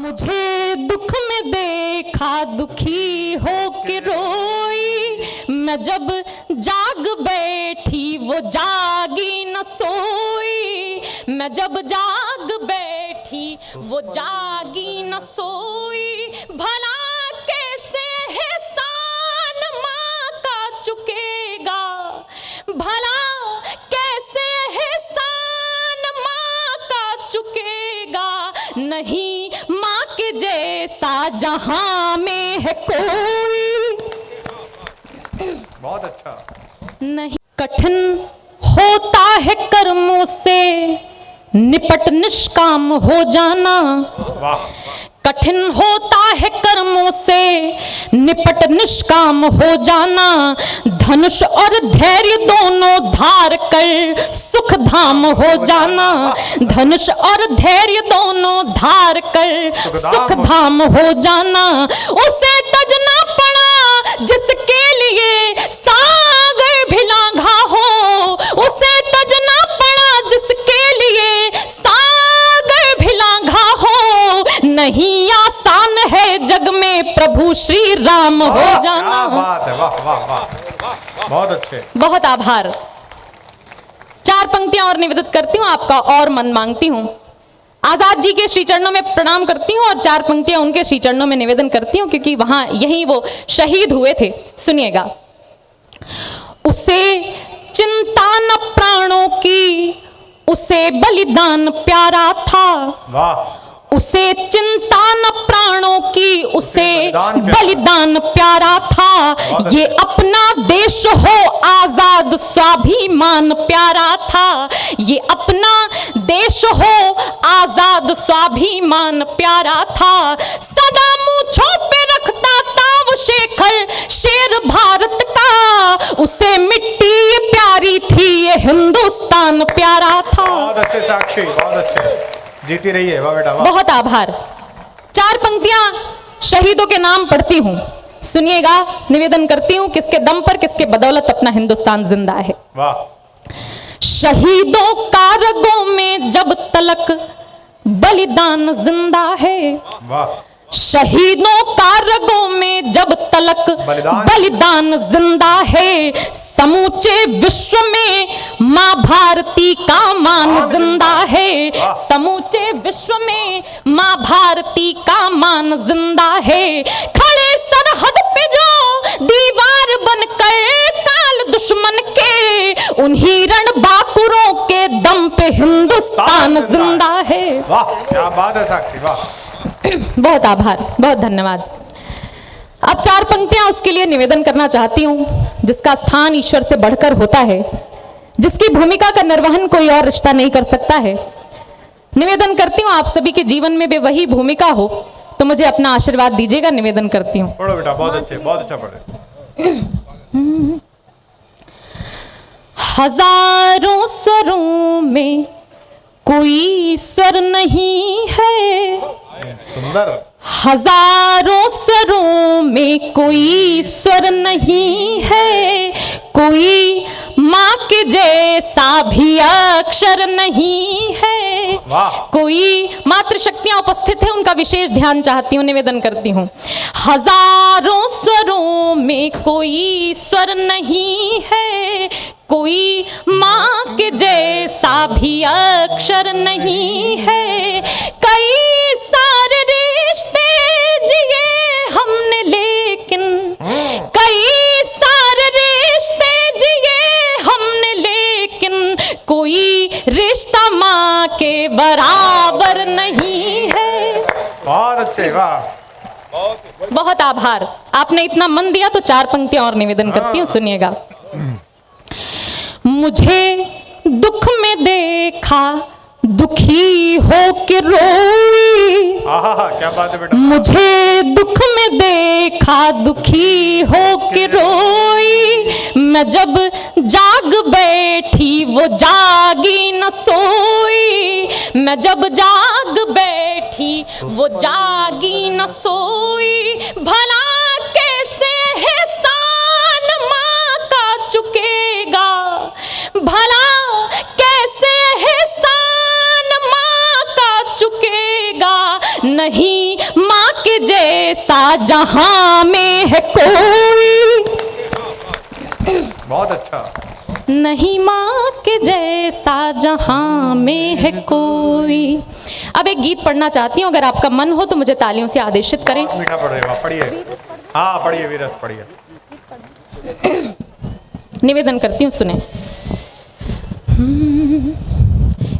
मुझे दुख में देखा दुखी हो के रोई, मैं जब जाग बैठी वो जागी न सोई, मैं जब जाग बैठी वो जागी न सोई। भला कैसे एहसान माँ का चुकेगा, भला कैसे एहसान माँ का चुकेगा, नहीं माँ के जैसा जहां में है कोई। बहुत अच्छा। नहीं कठिन होता है कर्मों से निपट निष्काम हो जाना, वाह। कठिन होता है कर्मों से निपट निष्काम हो जाना, धनुष और धैर्य दोनों धार कर सुख धाम हो जाना, धनुष और धैर्य दोनों धार कर सुख धाम हो जाना। उसे तजना पड़ा जिसके लिए सागर भी लांघा हो, उसे तजना पड़ा जिसके लिए सागर भी लांघा हो, नहीं आसान है जग में प्रभु श्री राम हो जाना। क्या बात है, वाह वाह वाह, बहुत अच्छे। बहुत आभार। 4 पंक्तियां और निवेदित करती हूँ, आपका और मन मांगती हूँ। आजाद जी के श्री चरणों में प्रणाम करती हूँ और 4 पंक्तियां उनके श्री चरणों में निवेदन करती हूँ, क्योंकि वहां यही वो शहीद हुए थे। सुनिएगा। उसे चिंता न प्राणों की, उसे बलिदान प्यारा था, वाह। उसे चिंता न प्राणों की, उसे बलिदान प्यारा था। ये अपना देश हो आजाद स्वाभिमान प्यारा था, ये अपना देश हो आजाद स्वाभिमान प्यारा था। सदा मूंछों पे रखता था वो शेखर शेर भारत का, उसे मिट्टी प्यारी थी ये हिंदुस्तान प्यारा था। बहुत अच्छे साक्षी, बहुत अच्छे। जीती रही है, वाह बेटा वाह। बहुत आभार। 4 पंक्तियां शहीदों के नाम पढ़ती हूं, सुनिएगा। निवेदन करती हूं किसके दम पर किसके बदौलत अपना हिंदुस्तान जिंदा है। वाह। शहीदों का रगों में जब तलक बलिदान जिंदा है, वाह। शहीदों का रगों में जब तलक बलिदान जिंदा है, समूचे विश्व में मां भारती का मान जिंदा है, समूचे विश्व में मां भारती का मान जिंदा है। खड़े सरहद पे जो दीवार बनकर काल दुश्मन के, उन्हीं रणबांकुरों के दम पे हिंदुस्तान जिंदा है। वाह क्या बात है साक्षी, वाह। बहुत आभार, बहुत धन्यवाद। अब 4 पंक्तियां उसके लिए निवेदन करना चाहती हूं जिसका स्थान ईश्वर से बढ़कर होता है, जिसकी भूमिका का निर्वहन कोई और रिश्ता नहीं कर सकता है। निवेदन करती हूं आप सभी के जीवन में भी वही भूमिका हो तो मुझे अपना आशीर्वाद दीजिएगा। निवेदन करती हूं। पढ़ो बेटा, बहुत अच्छे, बहुत अच्छा पढ़े। हजारों स्वरों में कोई स्वर नहीं है, सुंदर। हजारों स्वरों में कोई स्वर नहीं है, कोई माँ के जैसा भी अक्षर नहीं है। वाह। कोई मातृशक्तियां उपस्थित है, उनका विशेष ध्यान चाहती हूँ, निवेदन करती हूँ। हजारों स्वरों में कोई स्वर नहीं है, कोई माँ के जैसा भी अक्षर नहीं है। कई सारे रिश्ते जिए हमने लेकिन, कई सारे रिश्ते जिए हमने लेकिन, कोई रिश्ता माँ के बराबर नहीं है। बहुत अच्छे, वाह। बहुत आभार। आपने इतना मन दिया तो 4 पंक्तियां और निवेदन करती हूँ, सुनिएगा। मुझे दुख में देखा दुखी हो के रोई, क्या बात है बेटा। मुझे दुख में देखा दुखी हो के रोई, मैं जब जाग बैठी वो जागी न सोई, मैं जब जाग बैठी वो जागी न सोई। भला कैसे एहसान माँ का चुकेगा, भला कैसे एहसान माँ का चुकेगा, नहीं के जैसा जहां में है कोई, बहुत अच्छा। नहीं माँ के जैसा जहां में है कोई। अब एक गीत पढ़ना चाहती हूँ, अगर आपका मन हो तो मुझे तालियों से आदेशित करें। बहुत मीठा पढ़ रहे हो आप, पढ़िए। हाँ पढ़िए वीरस पढ़िए। निवेदन करती हूँ, सुने।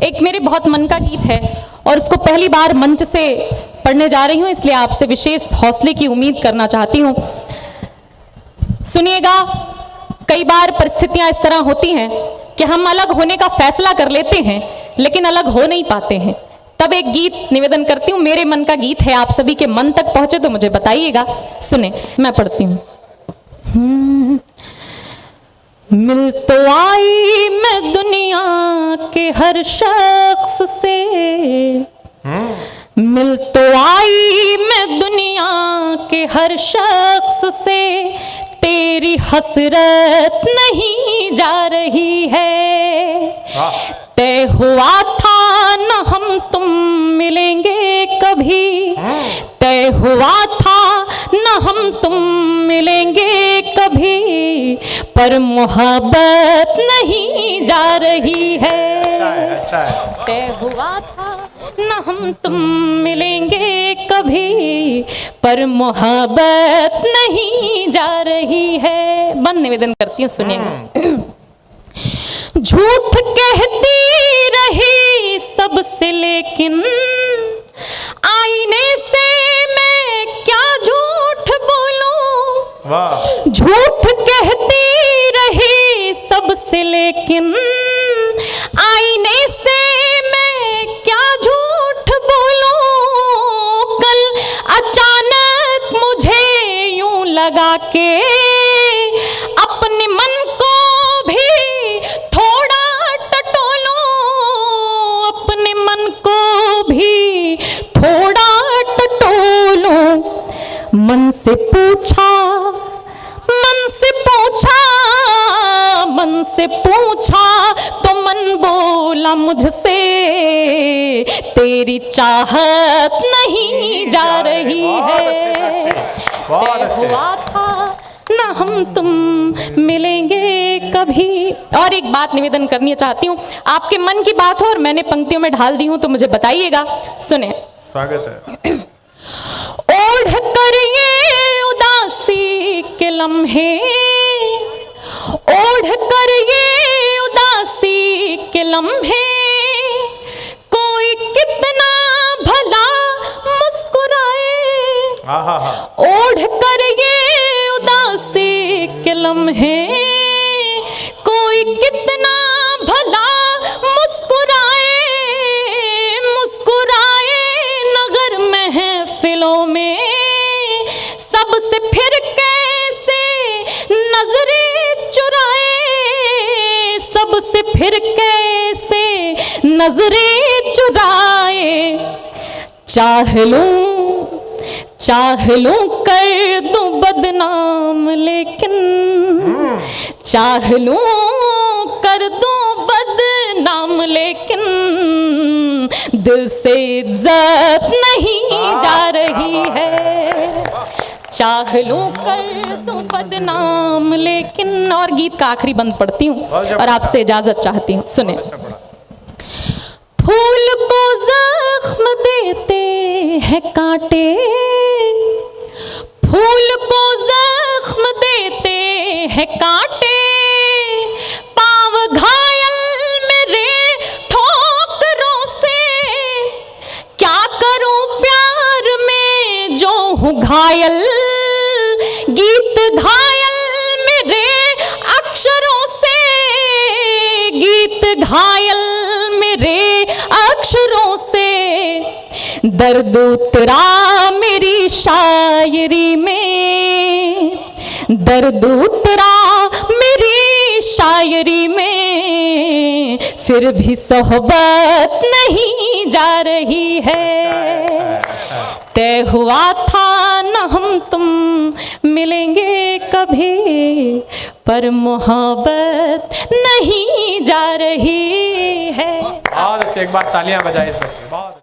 एक मेरे बहुत मन का गीत है और उसको पहली बार मंच से पढ़ने जा रही हूँ, इसलिए आपसे विशेष हौसले की उम्मीद करना चाहती हूँ। सुनिएगा, कई बार परिस्थितियां इस तरह होती हैं कि हम अलग होने का फैसला कर लेते हैं लेकिन अलग हो नहीं पाते हैं। तब एक गीत निवेदन करती हूँ, मेरे मन का गीत है, आप सभी के मन तक पहुंचे तो मुझे बताइएगा। सुने, मैं पढ़ती हूँ। मिल तो आई मैं दुनिया के हर शख्स से, मिल तो आई मैं दुनिया के हर शख्स से, तेरी हसरत नहीं जा रही है। तय हुआ था न हम तुम मिलेंगे कभी, तय हुआ था न हम तुम मिलेंगे कभी, पर मोहब्बत नहीं जा रही है। अच्छा है। तय हुआ था न हम तुम मिलेंगे कभी, पर मोहब्बत नहीं जा रही है। बंद निवेदन करती हूँ, सुनिए। झूठ कहती रही सबसे लेकिन आईने से मैं क्या झूठ बोलूं। वाह। झूठ कहती रही सबसे लेकिन आईने से मैं क्या झूठ बोलूं। कल अचानक मुझे यूं लगा के अपने मन को भी थोड़ा टटोलूं, अपने मन को भी थोड़ा टटोलूं। मन से पूछा, मन से पूछा, मन से पूछा तो मन बोला मुझसे, तेरी चाहत नहीं जा रही है। तय हुआ था ना हम तुम मिलेंगे कभी। और एक बात निवेदन करनी चाहती हूँ, आपके मन की बात हो और मैंने पंक्तियों में ढाल दी हूँ तो मुझे बताइएगा। सुने। स्वागत है। ओढ़ कर ये उदासी के लम्हे, ओढ़ कर ये उदासी के लम्हे, कोई कितना भला मुस्कुराए। ओढ़ कर ये उदासी के लम्हे, कोई कितना भला मुस्कुराए। मुस्कुराए नगर महफिलों में, सबसे फिर कैसे नजरें चुराए, सबसे फिर कैसे नजरें चुराए। चाह लूं कर दूं बदनाम लेकिन, चाह लूं कर दूं बदनाम लेकिन, दिल से इज्जत नहीं जा रही है। चाह लूं कर दूं बदनाम लेकिन। और गीत का आखिरी बंद पढ़ती हूँ और आपसे इजाजत चाहती हूँ, सुने। फूल को जख्म देते हैं कांटे, फूल को जख्म देते हैं कांटे, पाँव घायल मेरे ठोकरों से। क्या करूं प्यार में जो हूँ घायल, गीत घायल मेरे अक्षरों से, गीत घायल मेरे अक्षरों से। दर्द उतरा मेरी शायरी में, दर्द उतरा मेरी शायरी में, फिर भी सोहबत नहीं जा रही है। तय हुआ था न हम तुम मिलेंगे कभी, पर मोहब्बत नहीं जा रही है। बहुत अच्छे, एक बार तालियां बजाइए इस बच्चे, बहुत